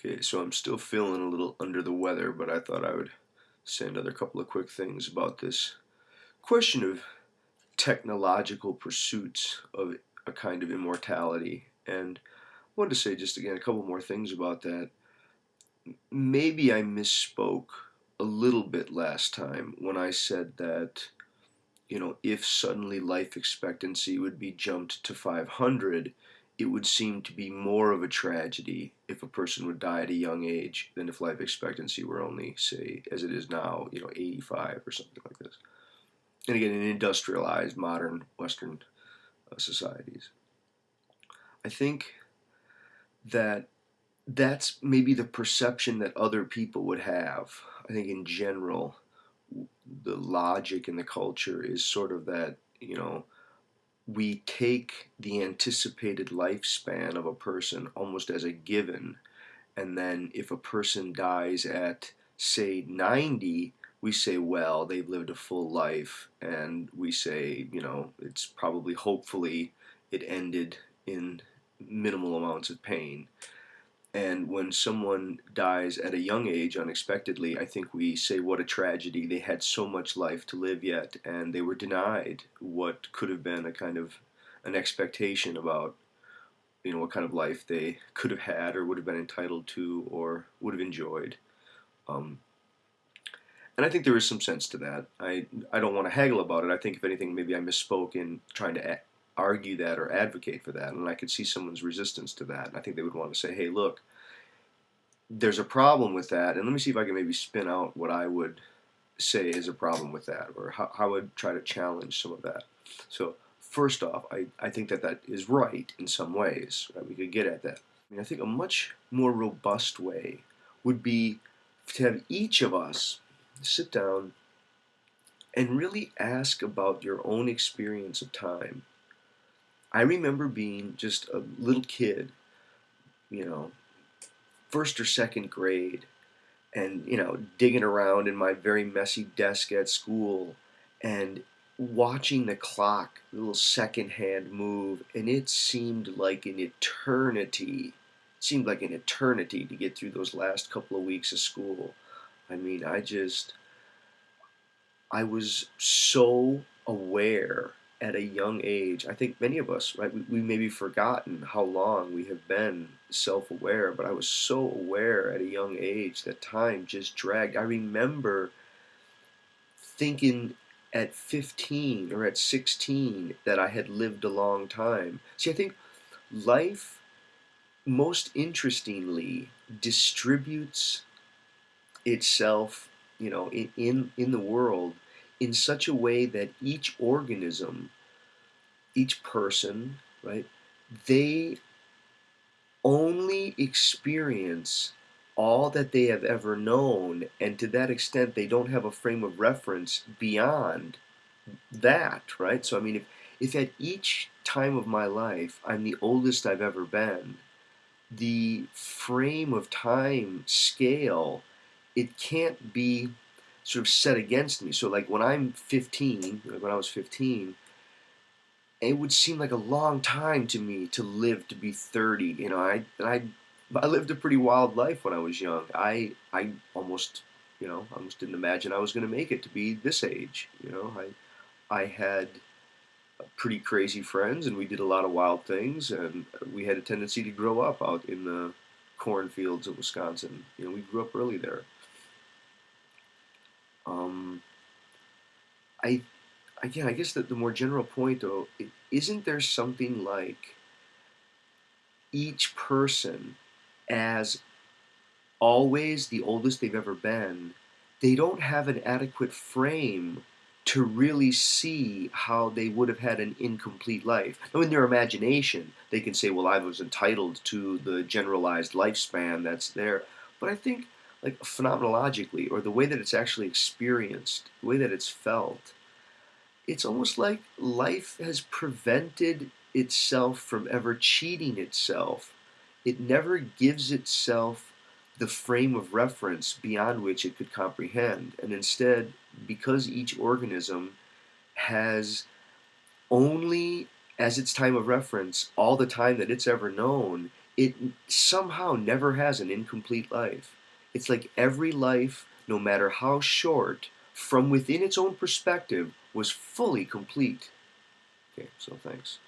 Okay, so I'm still feeling a little under the weather, but I thought I would say another couple of quick things about this question of technological pursuits of a kind of immortality. And I wanted to say just again a couple more things about that. Maybe I misspoke a little bit last time when I said that, if suddenly life expectancy would be jumped to 500, it would seem to be more of a tragedy if a person would die at a young age than if life expectancy were only, say, as it is now, 85 or something like this. And again, in industrialized, modern Western societies. I think that that's maybe the perception that other people would have. I think in general, the logic in the culture is sort of that, we take the anticipated lifespan of a person almost as a given. And then if a person dies at, say, 90, we say, well, they've lived a full life. And we say, it's probably, hopefully, it ended in minimal amounts of pain. And when someone dies at a young age unexpectedly, I think we say, what a tragedy. They had so much life to live yet, and they were denied what could have been a kind of an expectation about, what kind of life they could have had or would have been entitled to or would have enjoyed. Um, and I think there is some sense to that. I don't want to haggle about it. I think, if anything, maybe I misspoke in trying to argue that or advocate for that. And I could see someone's resistance to that. And I think they would want to say, hey, look, there's a problem with that, and let me see if I can maybe spin out what I would say is a problem with that, or how I would try to challenge some of that. So, first off, I think that that is right in some ways. Right? We could get at that. I think a much more robust way would be to have each of us sit down and really ask about your own experience of time. I remember being just a little kid, you know, first or second grade, and digging around in my very messy desk at school and watching the clock, the little second hand move, and it seemed like an eternity. It seemed like an eternity to get through those last couple of weeks of school. I mean, I was so aware at a young age. I think many of us, right, we maybe forgotten how long we have been self aware, but I was so aware at a young age that time just dragged. I remember thinking at 15 or at 16 that I had lived a long time. See, I think life, most interestingly, distributes itself, in the world in such a way that each organism, each person, right, they only experience all that they have ever known, and to that extent, they don't have a frame of reference beyond that, right? So, I mean, if at each time of my life I'm the oldest I've ever been, the frame of time scale, it can't be sort of set against me. So, like when I'm 15, like when I was 15, it would seem like a long time to me to live to be 30. I lived a pretty wild life when I was young. I almost, almost didn't imagine I was going to make it to be this age. I had pretty crazy friends, and we did a lot of wild things, and we had a tendency to grow up out in the cornfields of Wisconsin. We grew up early there. Um, I Again, I guess that the more general point, though, isn't there something like each person, as always the oldest they've ever been, they don't have an adequate frame to really see how they would have had an incomplete life. Now, in their imagination, they can say, well, I was entitled to the generalized lifespan that's there. But I think, like, phenomenologically, or the way that it's actually experienced, the way that it's felt, it's almost like life has prevented itself from ever cheating itself. It never gives itself the frame of reference beyond which it could comprehend. And instead, because each organism has only as its time of reference all the time that it's ever known, it somehow never has an incomplete life. It's like every life, no matter how short, from within its own perspective, was fully complete. Okay, so thanks.